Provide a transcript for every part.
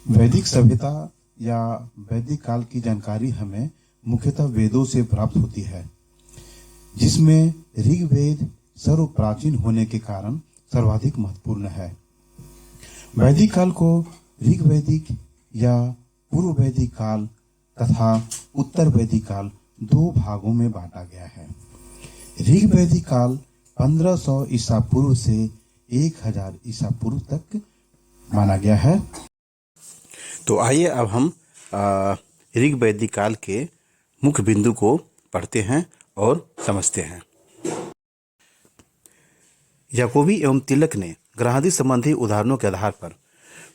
वैदिक सभ्यता या वैदिक काल की जानकारी हमें मुख्यतः वेदों से प्राप्त होती है, जिसमें ऋग्वेद सर्व प्राचीन होने के कारण सर्वाधिक महत्वपूर्ण है। वैदिक काल को ऋग्वैदिक या पूर्व वैदिक काल तथा उत्तर वैदिक काल दो भागों में बांटा गया है। ऋग्वैदिक काल 1500 ईसा पूर्व से 1000 ईसा पूर्व तक माना गया है। तो आइए अब हम ऋग्वैदिक काल के मुख्य बिंदु को पढ़ते हैं और समझते हैं। याकोबी एवं तिलक ने ग्रहादि संबंधी उदाहरणों के आधार पर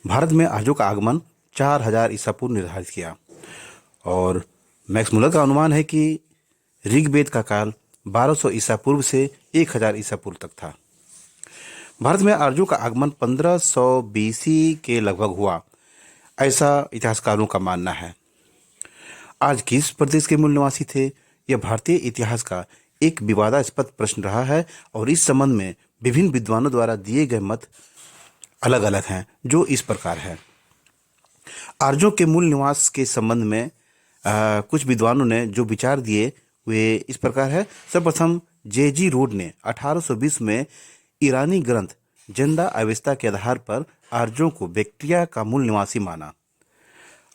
भारत में आर्यों का आगमन 4000 ईसा पूर्व निर्धारित किया और मैक्स मुलर का अनुमान है कि ऋग्वेद का काल 1200 ईसा पूर्व से 1000 ईसा पूर्व तक था। भारत में आर्यों का आगमन 1500 बीसी के लगभग हुआ, ऐसा इतिहासकारों का मानना है। आज किस प्रदेश के मूल निवासी थे, यह भारतीय इतिहास का एक विवादास्पद प्रश्न रहा है और इस संबंध में विभिन्न विद्वानों द्वारा दिए गए मत अलग अलग हैं, जो इस प्रकार है। आर्यों के मूल निवास के संबंध में कुछ विद्वानों ने जो विचार दिए वे इस प्रकार है। सर्वप्रथम जे.जी. रोड ने 1820 में ईरानी ग्रंथ जिंदा अवेस्ता के आधार पर आर्यों को बैक्ट्रिया का मूल निवासी माना।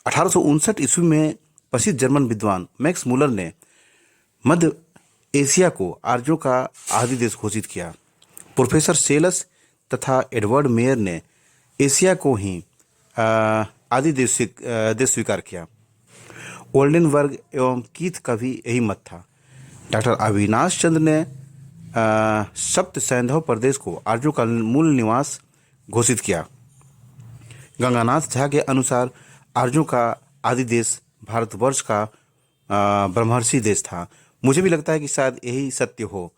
1859 ईस्वी में प्रसिद्ध जर्मन विद्वान मैक्स मुलर ने मध्य एशिया को आर्यों का आदि देश घोषित किया। प्रोफेसर सेलस तथा एडवर्ड मेयर ने एशिया को ही आदि देश स्वीकार किया। ओल्डेनबर्ग एवं कीथ का भी यही मत था। डॉक्टर अविनाश चंद्र ने सप्त सैंधव प्रदेश को आर्यों का मूल निवास घोषित किया। गंगानाथ झा के अनुसार आर्यों का आदि देश भारतवर्ष का ब्रह्मर्षि देश था। मुझे भी लगता है कि शायद यही सत्य हो।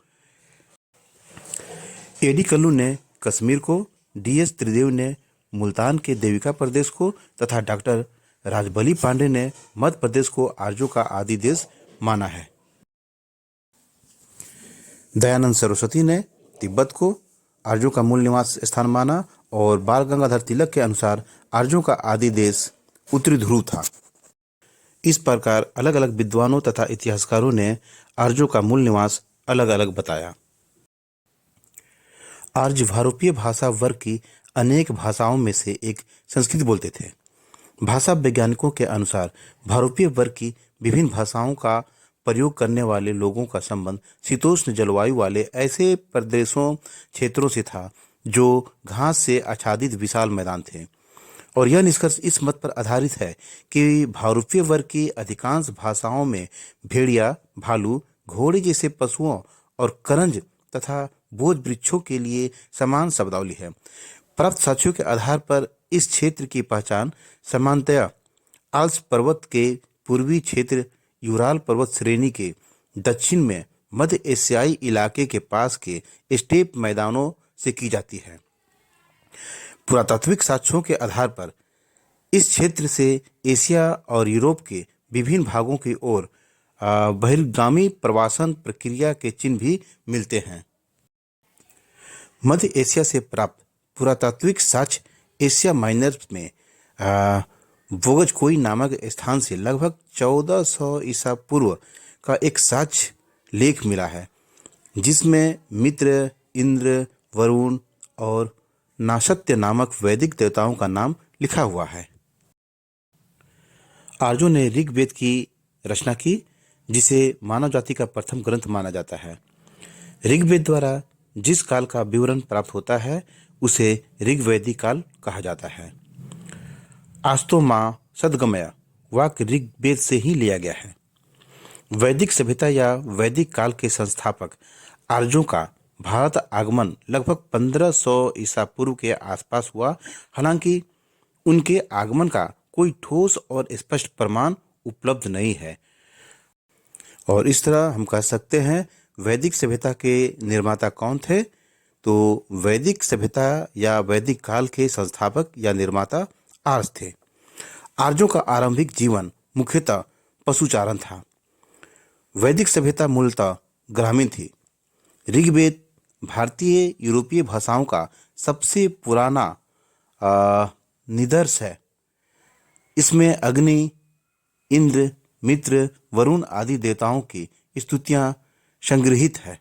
एडी कल्लू ने कश्मीर को, डी.एस. त्रिदेव ने मुल्तान के देविका प्रदेश को तथा डॉक्टर राजबली पांडे ने मध्य प्रदेश को आर्यों का आदि देश माना है। दयानंद सरस्वती ने तिब्बत को आर्यों का मूल निवास स्थान माना और बाल गंगाधर तिलक के अनुसार आर्यों का आदि देश उत्तरी ध्रुव था। इस प्रकार अलग अलग विद्वानों तथा इतिहासकारों ने आर्यों का मूल निवास अलग अलग बताया। आर्य भारोपीय भाषा वर्ग की अनेक भाषाओं में से एक संस्कृत बोलते थे। भाषा वैज्ञानिकों के अनुसार भारोपीय वर्ग की विभिन्न भाषाओं का प्रयोग करने वाले लोगों का संबंध शीतोष्ण जलवायु वाले ऐसे प्रदेशों क्षेत्रों से था जो घास से आच्छादित विशाल मैदान थे, और यह निष्कर्ष इस मत पर आधारित है कि भारोपीय वर्ग की अधिकांश भाषाओं में भेड़िया, भालू, घोड़े जैसे पशुओं और करंज तथा बोझ वृक्षों के लिए समान शब्दावली है। प्राप्त साक्ष्यों के आधार पर इस क्षेत्र की पहचान सामान्यतया आल्प्स पर्वत के पूर्वी क्षेत्र, यूराल पर्वत श्रेणी के दक्षिण में मध्य एशियाई इलाके के पास के स्टेप मैदानों से की जाती है। पुरातात्विक साक्ष्यों के आधार पर इस क्षेत्र से एशिया और यूरोप के विभिन्न भागों की ओर बहिर्गामी प्रवासन प्रक्रिया के चिन्ह भी मिलते हैं। मध्य एशिया से प्राप्त पुरातात्विक साक्ष्य एशिया माइनर में वोगजकोई नामक स्थान से लगभग 1400 ईसा पूर्व का एक साक्ष्य लेख मिला है, जिसमें मित्र, इंद्र, वरुण और नासत्य नामक वैदिक देवताओं का नाम लिखा हुआ है। आर्यों ने ऋग्वेद की रचना की, जिसे मानव जाति का प्रथम ग्रंथ माना जाता है। ऋग्वेद द्वारा जिस काल का विवरण प्राप्त होता है उसे ऋग्वैदिक काल कहा जाता है। आस्तो मां सदगमय वाक्य ऋग्वेद से ही लिया गया है। वैदिक सभ्यता या वैदिक काल के संस्थापक आर्यों का भारत आगमन लगभग 1500 ईसा पूर्व के आसपास हुआ। हालांकि उनके आगमन का कोई ठोस और स्पष्ट प्रमाण उपलब्ध नहीं है, और इस तरह हम कह सकते हैं वैदिक सभ्यता के निर्माता कौन थे? तो वैदिक सभ्यता या वैदिक काल के संस्थापक या निर्माता आर्य थे। आर्यों का आरंभिक जीवन मुख्यतः पशुचारण था। वैदिक सभ्यता मूलतः ग्रामीण थी। ऋग्वेद भारतीय यूरोपीय भाषाओं का सबसे पुराना निदर्श है। इसमें अग्नि, इंद्र, मित्र, वरुण आदि देवताओं की स्तुतियां संग्रहित है।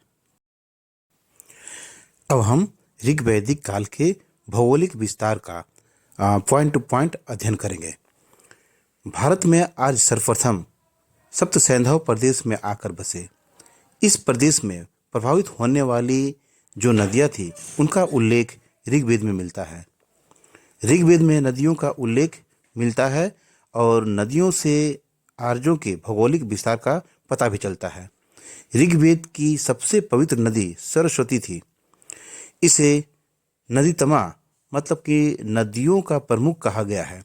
अब हम ऋग्वैदिक काल के भौगोलिक विस्तार का पॉइंट टू पॉइंट अध्ययन करेंगे। भारत में आज सर्वप्रथम सप्त सैंधव प्रदेश में आकर बसे। इस प्रदेश में प्रभावित होने वाली जो नदियां थी उनका उल्लेख ऋग्वेद में मिलता है। ऋग्वेद में नदियों का उल्लेख मिलता है और नदियों से आर्यों के भौगोलिक विस्तार का पता भी चलता है। ऋग्वेद की सबसे पवित्र नदी सरस्वती थी। इसे नदीतमा मतलब कि नदियों का प्रमुख कहा गया है।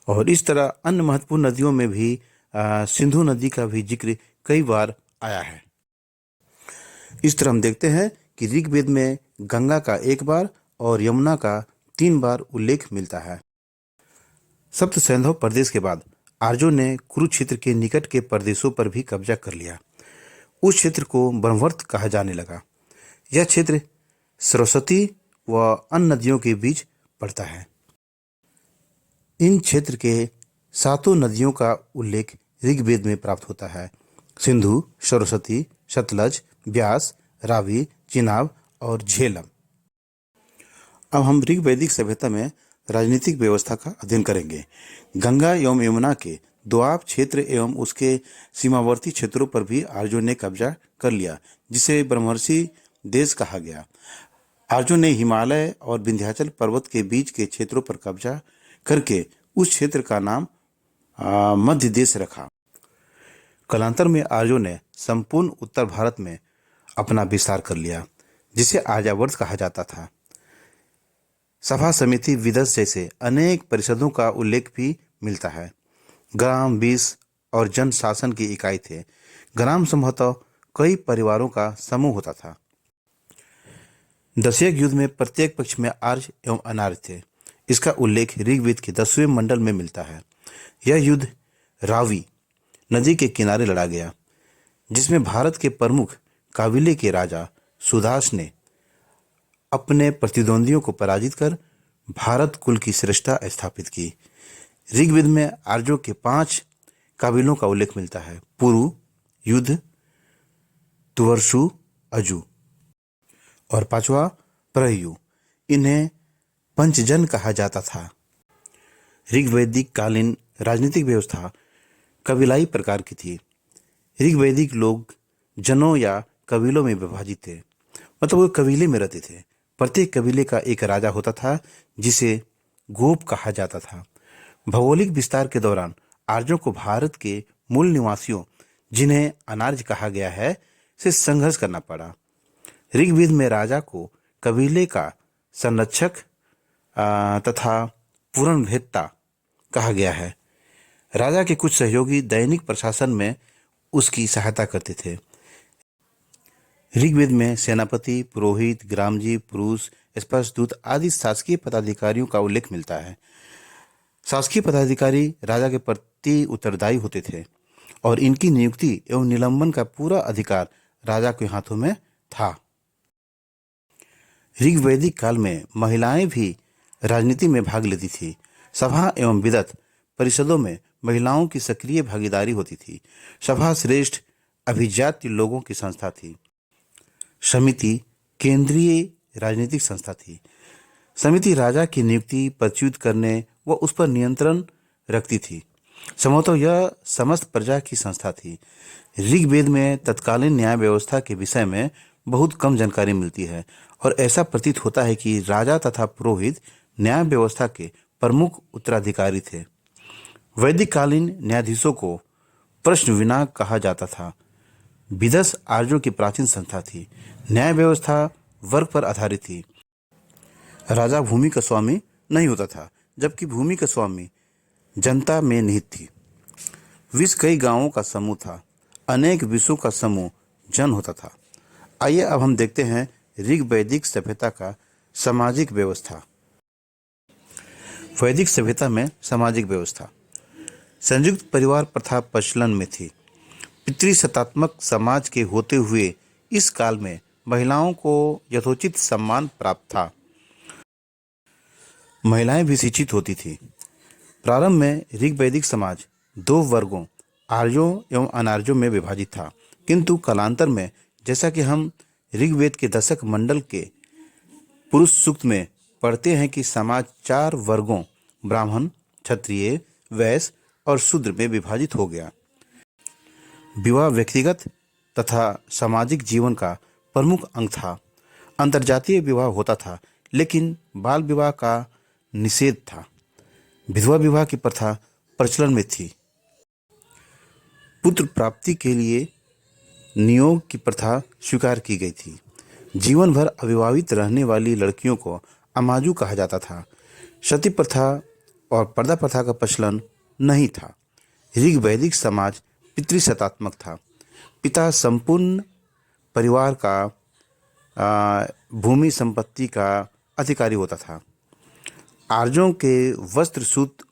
और इस तरह अन्य महत्वपूर्ण नदियों में भी सिंधु नदी का भी जिक्र कई बार आया है। इस तरह हम देखते हैं कि ऋग्वेद में गंगा का 1 बार और यमुना का 3 बार उल्लेख मिलता है। सप्त सैंधव प्रदेश के बाद आर्यों ने कुरुक्षेत्र के निकट के प्रदेशों पर भी कब्जा कर लिया। उस क्षेत्र को ब्रह्मवर्त कहा जाने लगा। यह क्षेत्र सरस्वती व अन्य नदियों के बीच पड़ता है। इन क्षेत्र के 7 नदियों का उल्लेख ऋग्वेद में प्राप्त होता है: सिंधु, सरस्वती, सतलज, ब्यास, रावी, चिनाब और झेलम। अब हम ऋग्वैदिक सभ्यता में राजनीतिक व्यवस्था का अध्ययन करेंगे। गंगा एवं यमुना के दोआब क्षेत्र एवं उसके सीमावर्ती क्षेत्रों पर भी आर्यों ने कब्जा कर लिया, जिसे ब्रह्मर्षि देश कहा गया। आर्यों ने हिमालय और विंध्याचल पर्वत के बीच के क्षेत्रों पर कब्जा करके उस क्षेत्र का नाम मध्य देश रखा। कालांतर में आर्यों ने संपूर्ण उत्तर भारत में अपना विस्तार कर लिया, जिसे आर्यावर्त कहा जाता था। सभा समिति विदस जैसे अनेक परिषदों का उल्लेख भी मिलता है। ग्राम, विस और जन शासन की इकाई थे। ग्राम संभवतः कई परिवारों का समूह होता था। दशयज्ञ युद्ध में प्रत्येक पक्ष में आर्य एवं अनार्य थे। इसका उल्लेख ऋग्वेद के 10वें मंडल में मिलता है। यह युद्ध रावी नदी के किनारे लड़ा गया, जिसमें भारत के प्रमुख काबिले के राजा सुदास ने अपने प्रतिद्वंदियों को पराजित कर भारत कुल की श्रेष्ठता स्थापित की। ऋग्वेद में आर्यों के 5 काबिलों का उल्लेख मिलता है: पुरु, युद्ध, तुवर्षु, अजु और 5वां प्रयु। इन्हें पंचजन कहा जाता था। ऋग्वैदिक कालीन राजनीतिक व्यवस्था कबीलाई प्रकार की थी। ऋग्वैदिक लोग जनों या कबीलों में विभाजित थे, मतलब वो कबीले में रहते थे। प्रत्येक कबीले का एक राजा होता था, जिसे गोप कहा जाता था। भौगोलिक विस्तार के दौरान आर्यों को भारत के मूल निवासियों, जिन्हें अनार्य कहा गया है, से संघर्ष करना पड़ा। ऋग्वेद में राजा को कबीले का संरक्षक तथा पूर्णभेत्ता कहा गया है। राजा के कुछ सहयोगी दैनिक प्रशासन में उसकी सहायता करते थे। ऋग्वेद में सेनापति, पुरोहित, ग्रामजी, पुरुष, स्पर्शदूत आदि शासकीय पदाधिकारियों का उल्लेख मिलता है। शासकीय पदाधिकारी राजा के प्रति उत्तरदायी होते थे और इनकी नियुक्ति एवं निलंबन का पूरा अधिकार राजा के हाथों में था। ऋग्वैदिक काल में महिलाएं भी राजनीति में भाग लेती थी। सभा एवं विदत परिषदों में महिलाओं की सक्रिय भागीदारी होती थी। सभा श्रेष्ठ अभिजात्य लोगों की संस्था थी। समिति केंद्रीय राजनीतिक संस्था थी। समिति राजा की नियुक्ति, पदच्युत करने व उस पर नियंत्रण रखती थी। संभवतः यह समस्त प्रजा की संस्था थी। ऋग्वेद में तत्कालीन न्याय व्यवस्था के विषय में बहुत कम जानकारी मिलती है और ऐसा प्रतीत होता है कि राजा तथा पुरोहित न्याय व्यवस्था के प्रमुख उत्तराधिकारी थे। वैदिक कालीन न्यायाधीशों को प्रश्न विनाग कहा जाता था। विदस आर्यों की प्राचीन संस्था थी। न्याय व्यवस्था वर्ग पर आधारित थी। राजा भूमि का स्वामी नहीं होता था, जबकि भूमि का स्वामी जनता में निहित थी। विष कई गांवों का समूह था। अनेक विषों का समूह जन होता था। आइए अब हम देखते हैं ऋग्वैदिक सभ्यता का सामाजिक व्यवस्था। वैदिक सभ्यता में सामाजिक व्यवस्था संयुक्त परिवार प्रथा प्रचलन में थी। पितृसत्तात्मक समाज के होते हुए इस काल में महिलाओं को यथोचित सम्मान प्राप्त था। महिलाएं भी शिक्षित होती थी। प्रारंभ में ऋग्वैदिक समाज दो वर्गों आर्यों एवं अनार्यों में विभाजित था, किंतु कालांतर में जैसा कि हम ऋग्वेद के दशक मंडल के पुरुष सूक्त में पढ़ते हैं कि समाज चार वर्गों ब्राह्मण, क्षत्रिय, वैश्य और शूद्र में विभाजित हो गया। विवाह व्यक्तिगत तथा सामाजिक जीवन का प्रमुख अंग था। अंतर्जातीय विवाह होता था, लेकिन बाल विवाह का निषेध था। विधवा विवाह की प्रथा प्रचलन में थी। पुत्र प्राप्ति के लिए नियोग की प्रथा स्वीकार की गई थी। जीवन भर अविवाहित रहने वाली लड़कियों को अमाजू कहा जाता था। सती प्रथा और पर्दा प्रथा का प्रचलन नहीं था। ऋग्वैदिक समाज पितृसत्तात्मक था। पिता संपूर्ण परिवार का भूमि संपत्ति का अधिकारी होता था। आर्यों के वस्त्र सूत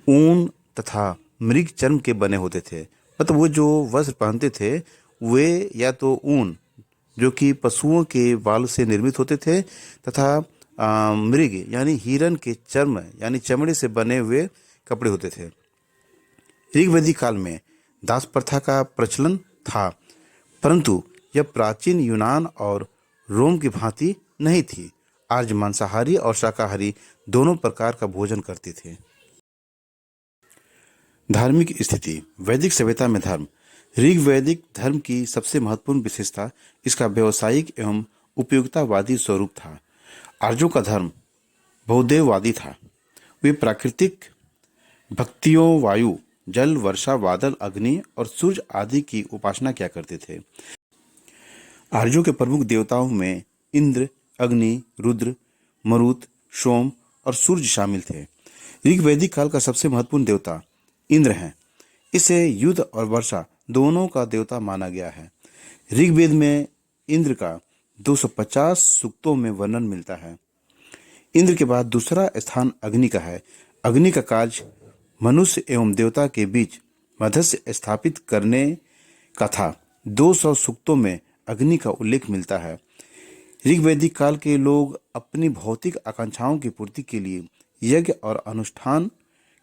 ऊन तथा मृग चर्म के बने होते थे। मतलब वो जो वस्त्र पहनते थे वे या तो ऊन जो कि पशुओं के बाल से निर्मित होते थे तथा मृग यानी हिरन के चर्म यानी चमड़े से बने हुए कपड़े होते थे। ऋग्वैदिक काल में दास प्रथा का प्रचलन था, परंतु यह प्राचीन यूनान और रोम की भांति नहीं थी। आर्य मांसाहारी और शाकाहारी दोनों प्रकार का भोजन करते थे। धार्मिक स्थिति। वैदिक सभ्यता में धर्म। ऋग्वैदिक धर्म की सबसे महत्वपूर्ण विशेषता इसका व्यावसायिक एवं उपयोगितावादी स्वरूप था। आर्यों का धर्म बहुदेववादी था। वे प्राकृतिक भक्तियों वायु, जल, वर्षा, बादल, अग्नि और सूर्य आदि की उपासना किया करते थे। आर्यों के प्रमुख देवताओं में इंद्र, अग्नि, रुद्र, मरुत, सोम और सूर्य शामिल थे। ऋग्वैदिक काल का सबसे महत्वपूर्ण देवता इंद्र हैं। इसे युद्ध और वर्षा दोनों का देवता माना गया है। ऋग्वेद में इंद्र का 250 सूक्तों में वर्णन मिलता है। इंद्र के बाद दूसरा स्थान अग्नि का है। अग्नि का कार्य मनुष्य एवं देवता के बीच मध्यस्थता स्थापित करने का था। 200 सूक्तों में अग्नि का उल्लेख मिलता है। ऋग्वैदिक काल के लोग अपनी भौतिक आकांक्षाओं की पूर्ति के लिए यज्ञ और अनुष्ठान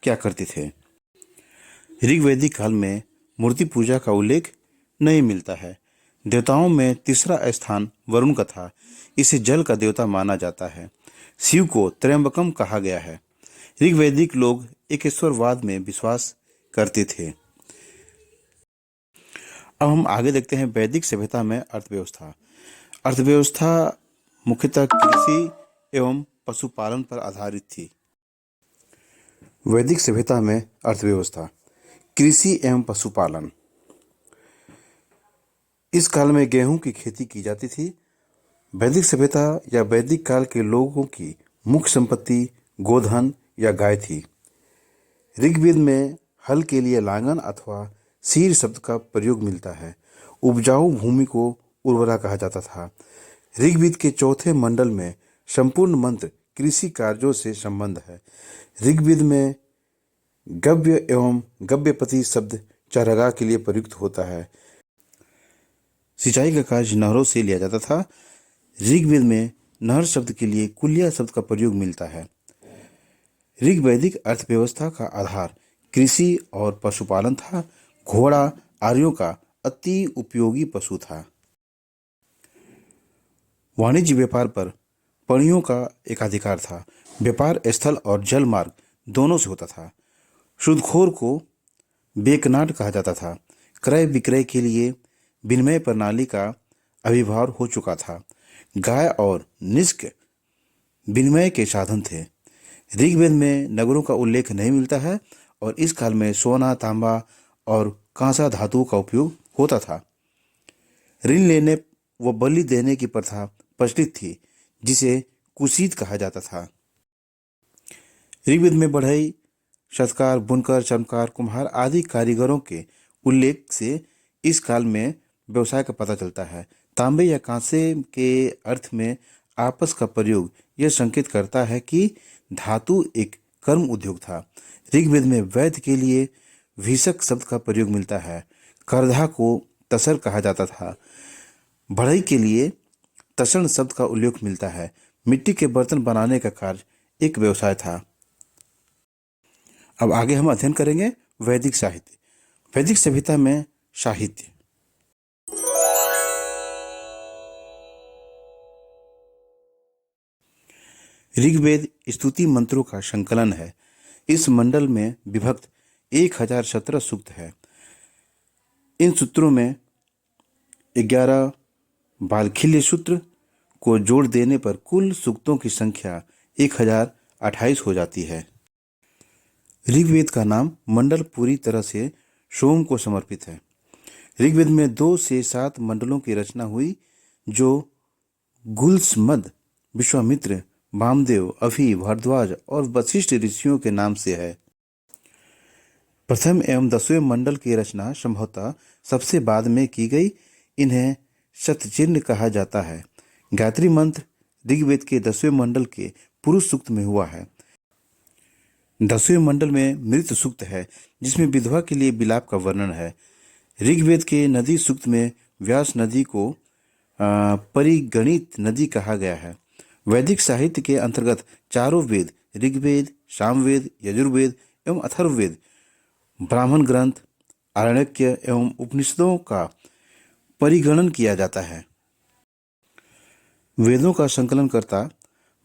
क्या करते थे। ऋग्वैदिक काल में मूर्ति पूजा का उल्लेख नहीं मिलता है। देवताओं में तीसरा स्थान वरुण का था। इसे जल का देवता माना जाता है। शिव को त्र्यंबकम कहा गया है। ऋग्वैदिक लोग एकेश्वरवाद में विश्वास करते थे। अब हम आगे देखते हैं वैदिक सभ्यता में अर्थव्यवस्था। अर्थव्यवस्था मुख्यतः कृषि एवं पशुपालन पर आधारित थी। वैदिक सभ्यता में अर्थव्यवस्था कृषि एवं पशुपालन। इस काल में गेहूं की खेती की जाती थी। वैदिक सभ्यता या वैदिक काल के लोगों की मुख्य संपत्ति गोधन या गाय थी। ऋग्वेद में हल के लिए लांगन अथवा सीर शब्द का प्रयोग मिलता है। उपजाऊ भूमि को उर्वरा कहा जाता था। ऋग्वेद के चौथे मंडल में संपूर्ण मंत्र कृषि कार्यों से संबंध है। ऋग्वेद में गव्य एवं गव्यपति शब्द चारागाह के लिए प्रयुक्त होता है। सिंचाई का कार्य नहरों से लिया जाता था। ऋग्वेद में नहर शब्द के लिए कुलिया शब्द का प्रयोग मिलता है। ऋग्वैदिक अर्थव्यवस्था का आधार कृषि और पशुपालन था। घोड़ा आर्यों का अति उपयोगी पशु था। वाणिज्य व्यापार पर पणियों का एकाधिकार था। व्यापार स्थल और जल मार्ग दोनों से होता था। सूदखोर को बेकनाट कहा जाता था। क्रय विक्रय के लिए विनिमय प्रणाली का आविर्भाव हो चुका था। गाय और निष्क विनिमय के साधन थे। ऋग्वेद में नगरों का उल्लेख नहीं मिलता है और इस काल में सोना, तांबा और कांसा धातुओं का उपयोग होता था। ऋण लेने व बलि देने की प्रथा प्रचलित थी, जिसे कुशीत कहा जाता था। ऋग्वेद में बढ़ई, शतकार, बुनकर, चर्मकार, कुम्हार आदि कारीगरों के उल्लेख से इस काल में व्यवसाय का पता चलता है। तांबे या कांसे के अर्थ में आपस का प्रयोग यह संकेत करता है कि धातु एक कर्म उद्योग था। ऋग्वेद में वैद्य के लिए भीषक शब्द का प्रयोग मिलता है। करधा को तसर कहा जाता था। बढ़ई के लिए तसण शब्द का उल्लेख मिलता है। मिट्टी के बर्तन बनाने का कार्य एक व्यवसाय था। अब आगे हम अध्ययन करेंगे वैदिक साहित्य। वैदिक सभ्यता में साहित्य। ऋग्वेद स्तुति मंत्रों का संकलन है। इस मंडल में विभक्त 1017 सूक्त है। इन सूत्रों में 11 बालखिल्य सूत्र को जोड़ देने पर कुल सूक्तों की संख्या 1028 हो जाती है। ऋग्वेद का नाम मंडल पूरी तरह से सोम को समर्पित है। ऋग्वेद में 2 से 7 मंडलों की रचना हुई जो गुल्समद, विश्वामित्र, वामदेव, अभि, भारद्वाज और वशिष्ठ ऋषियों के नाम से है। प्रथम एवं 10वें मंडल की रचना संभवतः सबसे बाद में की गई। इन्हें शतचिह्न कहा जाता है। गायत्री मंत्र ऋग्वेद के 10वें मंडल के पुरुष सूक्त में हुआ है। 10वें मंडल में मृत सूक्त है जिसमें विधवा के लिए विलाप का वर्णन है। ऋग्वेद के नदी सूक्त में व्यास नदी को परिगणित नदी कहा गया है। वैदिक साहित्य के अंतर्गत चारों वेद ऋग्वेद, सामवेद, यजुर्वेद एवं अथर्ववेद, ब्राह्मण ग्रंथ, आरण्यक एवं उपनिषदों का परिगणन किया जाता है। वेदों का संकलन करता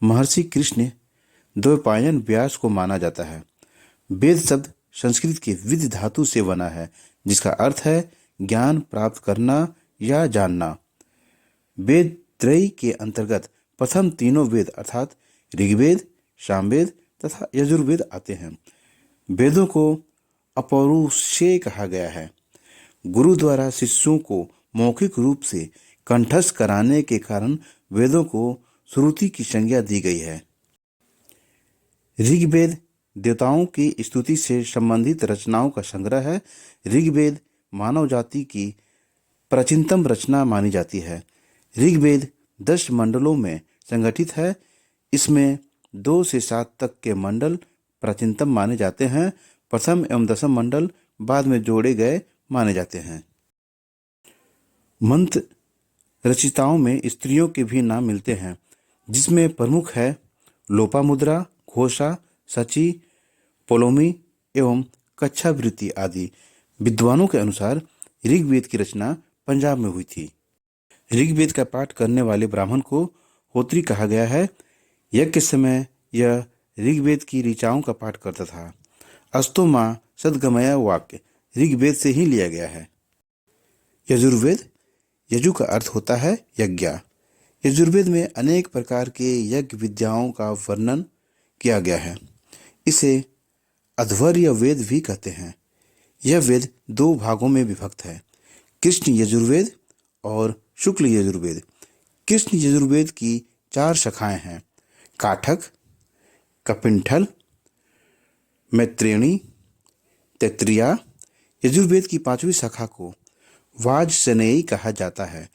महर्षि कृष्ण द्वैपायन व्यास को माना जाता है। वेद शब्द संस्कृत के विद धातु से बना है जिसका अर्थ है ज्ञान प्राप्त करना या जानना। वेद त्रयी के अंतर्गत प्रथम तीनों वेद अर्थात ऋग्वेद, सामवेद तथा यजुर्वेद आते हैं। वेदों को अपौरुषेय कहा गया है। गुरु द्वारा शिष्यों को मौखिक रूप से कंठस्थ कराने के कारण वेदों को श्रुति की संज्ञा दी गई है। ऋग्वेद देवताओं की स्तुति से संबंधित रचनाओं का संग्रह है। ऋग्वेद मानव जाति की प्राचीनतम रचना मानी जाती है। ऋग्वेद 10 मंडलों में संगठित है। इसमें 2 से 7 तक के मंडल प्राचीनतम माने जाते हैं। प्रथम एवं 10वां मंडल बाद में जोड़े गए माने जाते हैं। मंत्र रचिताओं में स्त्रियों के भी नाम मिलते हैं जिसमें प्रमुख है लोपामुद्रा, घोषा, सची, पोलोमी एवं कच्छावृत्ति आदि। विद्वानों के अनुसार ऋग्वेद की रचना पंजाब में हुई थी। ऋग्वेद का पाठ करने वाले ब्राह्मण को होत्री कहा गया है। यज्ञ के समय यह ऋग्वेद की ऋचाओं का पाठ करता था। अस्तोमा सदगमया वाक्य ऋग्वेद से ही लिया गया है। यजुर्वेद, यजु का अर्थ होता है यज्ञ। यजुर्वेद में अनेक प्रकार के यज्ञ विद्याओं का वर्णन किया गया है। इसे अध्वर्य वेद भी कहते हैं। यह वेद 2 भागों में विभक्त है, कृष्ण यजुर्वेद और शुक्ल यजुर्वेद। कृष्ण यजुर्वेद की 4 शाखाएं हैं, काठक, कपिंठल, मैत्रेयणी, तैत्तिरीय। यजुर्वेद की 5वीं शाखा को वाजसेनेयी कहा जाता है।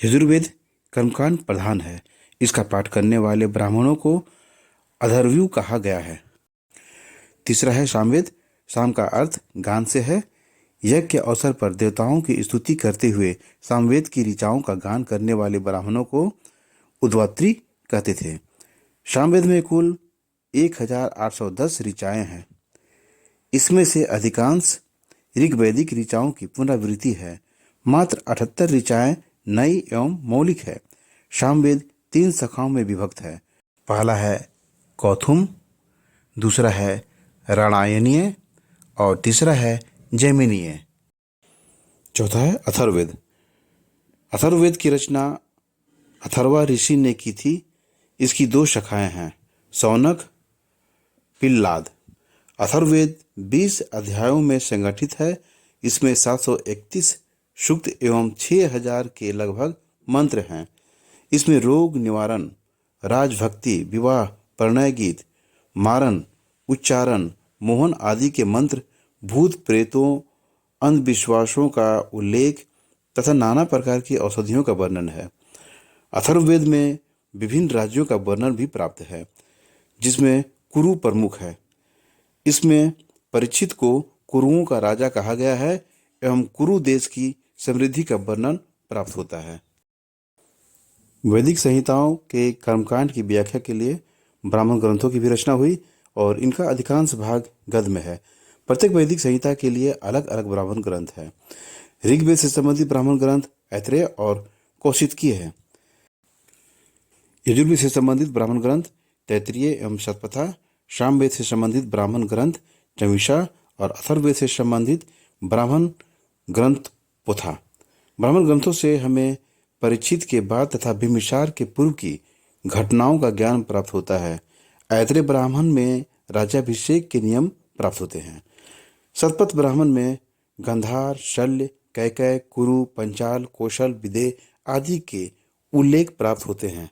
यजुर्वेद कर्मकांड प्रधान है। इसका पाठ करने वाले ब्राह्मणों को अधर्व्यु कहा गया है। तीसरा है सामवेद। साम का अर्थ गान से है। यज्ञ के अवसर पर देवताओं की स्तुति करते हुए सामवेद की ऋचाओं का गान करने वाले ब्राह्मणों को उद्वात्री कहते थे। सामवेद में कुल 1810 ऋचाएं हैं। इसमें से अधिकांश ऋग्वैदिक ऋचाओं की पुनरावृत्ति है। मात्र 78 ऋचाएं नई एवं मौलिक है। सामवेद 3 शाखाओं में विभक्त है। पहला है कौथुम, दूसरा है राणायनीय और तीसरा है जैमिनीय। चौथा है अथर्ववेद। अथर्ववेद की रचना अथर्वा ऋषि ने की थी। इसकी 2 शाखाएं हैं, शौनक, पिल्लाद। अथर्ववेद 20 अध्यायों में संगठित है। इसमें 731 सूक्त एवं 6000 के लगभग मंत्र हैं। इसमें रोग निवारण, राजभक्ति, विवाह, प्रणय गीत, मारण, उच्चारण, मोहन आदि के मंत्र, भूत प्रेतों, अंधविश्वासों का उल्लेख तथा नाना प्रकार की औषधियों का वर्णन है। अथर्ववेद में विभिन्न राज्यों का वर्णन भी प्राप्त है जिसमें कुरु प्रमुख है। इसमें परीक्षित को कुरुओं का राजा कहा गया है एवं कुरु देश की समृद्धि का वर्णन प्राप्त होता है। वैदिक संहिताओं के कर्मकांड की व्याख्या के लिए ब्राह्मण ग्रंथों की भी रचना हुई और इनका अधिकांश भाग गद्य में है। प्रत्येक वैदिक संहिता के लिए अलग अलग ब्राह्मण ग्रंथ है। ऋग्वेद से संबंधित ब्राह्मण ग्रंथ ऐत्रेय और कौशितकीय है। यजुर्वेद से संबंधित ब्राह्मण ग्रंथ तैत्तिरीय एवं शतपथा, सामवेद से संबंधित ब्राह्मण ग्रंथ चविशा और अथर्ववेद से संबंधित ब्राह्मण ग्रंथ पोथा। ब्राह्मण ग्रंथों से हमें परीक्षित के बाद तथा बिम्बिसार के पूर्व की घटनाओं का ज्ञान प्राप्त होता है। ऐत्रेय ब्राह्मण में राज्याभिषेक के नियम प्राप्त होते हैं। शतपथ ब्राह्मण में गंधार, शल्य, कैकय, कुरु, पंचाल, कौशल, विदेह आदि के उल्लेख प्राप्त होते हैं।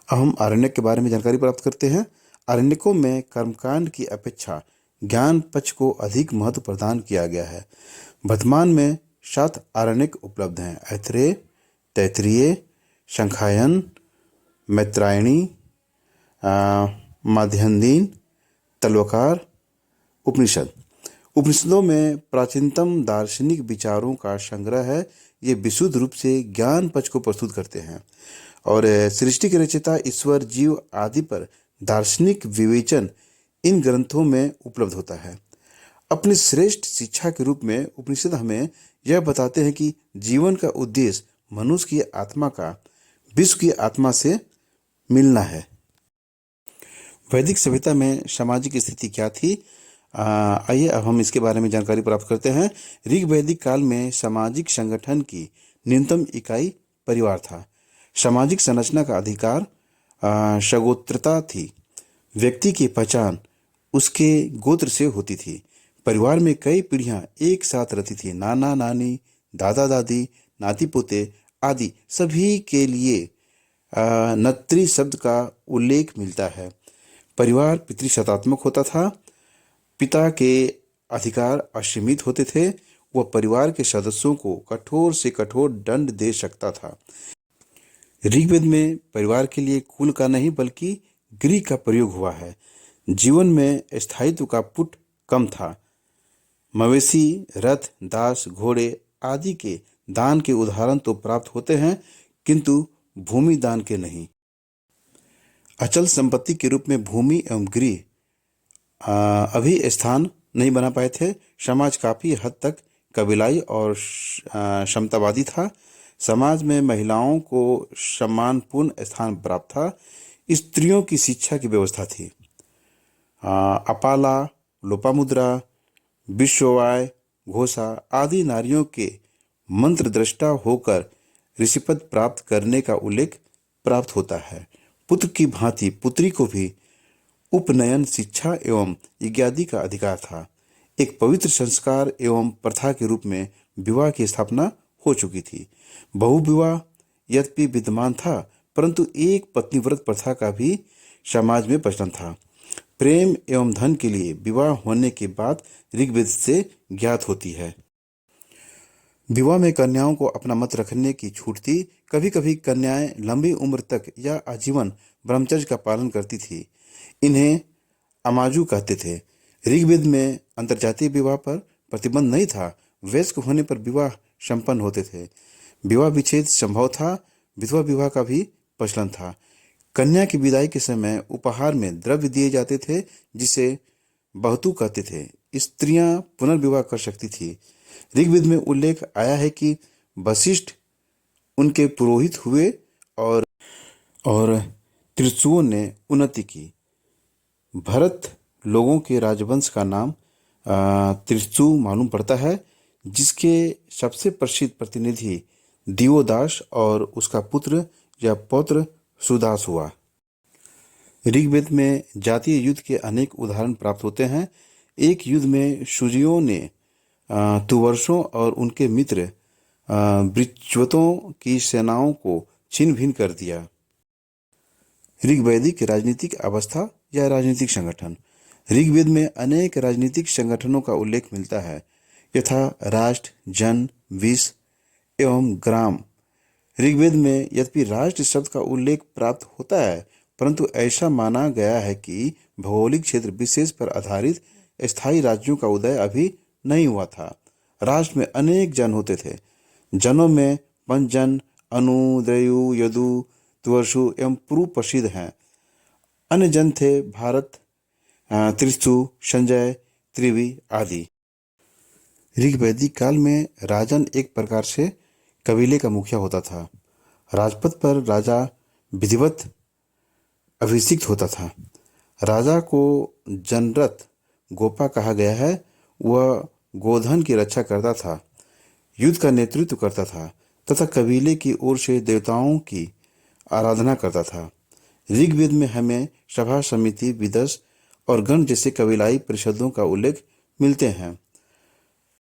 अब हम आरण्यक के बारे में जानकारी प्राप्त करते हैं। आरण्यकों में कर्मकांड की अपेक्षा ज्ञान पक्ष को अधिक महत्व प्रदान किया गया है। वर्तमान में 7 आरण्यक उपलब्ध हैं: ऐत्रेय, तैत्तिरीय, शंखायन, मैत्रायणी, माध्यन्दिन, तल्वकार, उपनिषद। उपनिषदों में प्राचीनतम दार्शनिक विचारों का संग्रह है। ये विशुद्ध रूप से ज्ञान पक्ष को प्रस्तुत करते हैं और सृष्टि के रचयिता, ईश्वर, जीव आदि पर दार्शनिक विवेचन इन ग्रंथों में उपलब्ध होता है। अपनी श्रेष्ठ शिक्षा के रूप में उपनिषद हमें यह बताते हैं कि जीवन का उद्देश्य मनुष्य की आत्मा का विश्व की आत्मा से मिलना है। वैदिक सभ्यता में सामाजिक स्थिति क्या थी? आइए अब हम इसके बारे में जानकारी प्राप्त करते हैं। ऋग वैदिक काल में सामाजिक संगठन की न्यूनतम इकाई परिवार था। सामाजिक संरचना का अधिकार सगोत्रता थी। व्यक्ति की पहचान उसके गोत्र से होती थी। परिवार में कई पीढ़ियां एक साथ रहती थी। नाना नानी, दादा दादी, नाती पोते आदि सभी के लिए नत्री शब्द का उल्लेख मिलता है। परिवार पितृसत्तात्मक होता था। पिता के अधिकार असीमित होते थे। वह परिवार के सदस्यों को कठोर से कठोर दंड दे सकता था। ऋग्वेद में परिवार के लिए कुल का नहीं बल्कि गृह का प्रयोग हुआ है। जीवन में स्थायित्व का पुट कम था। मवेशी, रथ, दास, घोड़े आदि के दान के उदाहरण तो प्राप्त होते हैं, किंतु भूमि दान के नहीं। अचल संपत्ति के रूप में भूमि एवं गृह अभी स्थान नहीं बना पाए थे। समाज काफी हद तक कबीलाई और समतावादी था। समाज में महिलाओं को सम्मानपूर्ण स्थान प्राप्त था। स्त्रियों की शिक्षा की व्यवस्था थी। अपाला, लोपामुद्रा, विश्ववाय, घोषा आदि नारियों के मंत्र दृष्टा होकर ऋषिपद प्राप्त करने का उल्लेख प्राप्त होता है। पुत्र की भांति पुत्री को भी उपनयन, शिक्षा एवं यज्ञादि का अधिकार था। एक पवित्र संस्कार एवं प्रथा के रूप में विवाह की स्थापना हो चुकी थी। बहुविवाह यद्यपि विद्यमान था, परंतु एक पत्नीव्रत प्रथा का भी समाज में प्रचलन था। प्रेम एवं धन के लिए विवाह होने के बाद ऋग्वेद से ज्ञात होती है। विवाह में कन्याओं को अपना मत रखने की छूट थी। कभी कभी कन्याएं लंबी उम्र तक या आजीवन ब्रह्मचर्य का पालन करती थी। इन्हें अमाजू कहते थे। ऋग्वेद में अंतर्जातीय विवाह पर प्रतिबंध नहीं था। वयस्क होने पर विवाह संपन्न होते थे। विवाह विच्छेद संभव था। विधवा विवाह का भी प्रचलन था। कन्या की विदाई के समय उपहार में द्रव्य दिए जाते थे, जिसे बहुतू कहते थे। स्त्रियां पुनर्विवाह कर सकती थी। ऋग्वेद में उल्लेख आया है कि वशिष्ठ उनके पुरोहित हुए और त्रिशुओं ने उन्नति की। भरत लोगों के राजवंश का नाम त्रिशु मालूम पड़ता है, जिसके सबसे प्रसिद्ध प्रतिनिधि दिवोदास और उसका पुत्र या पौत्र सुदास हुआ। ऋग्वेद में जातीय युद्ध के अनेक उदाहरण प्राप्त होते हैं। एक युद्ध में सूर्यों ने तुवर्षों और उनके मित्र वृक्षवतों की सेनाओं को छिन्न भिन्न कर दिया। ऋग्वैदिक राजनीतिक अवस्था या राजनीतिक संगठन। ऋग्वेद में अनेक राजनीतिक संगठनों का उल्लेख मिलता है, यथा राष्ट्र, जन, विश्व एवं ग्राम। ऋग्वेद में यद्यपि राष्ट्र शब्द का उल्लेख प्राप्त होता है, परंतु ऐसा माना गया है कि भौगोलिक क्षेत्र विशेष पर आधारित स्थायी राज्यों का उदय अभी नहीं हुआ था। राष्ट्र में अनेक जन होते थे। जनों में पंचजन, अनु, द्रयु, यदु, तुवर्षु एवं पुरु प्रसिद्ध हैं। अन्य जन थे भारत, त्रिस्तु, संजय, त्रिवी आदि। ऋग्वैदिक काल में राजन एक प्रकार से कबीले का मुखिया होता था। राजपद पर राजा विधिवत अभिषिक्त होता था। राजा को जनरथ गोपा कहा गया है। वह गोधन की रक्षा करता था, युद्ध का नेतृत्व करता था तथा कबीले की ओर से देवताओं की आराधना करता था। ऋग्वेद में हमें सभा, समिति, विदस और गण जैसे कबीलाई परिषदों का उल्लेख मिलते हैं।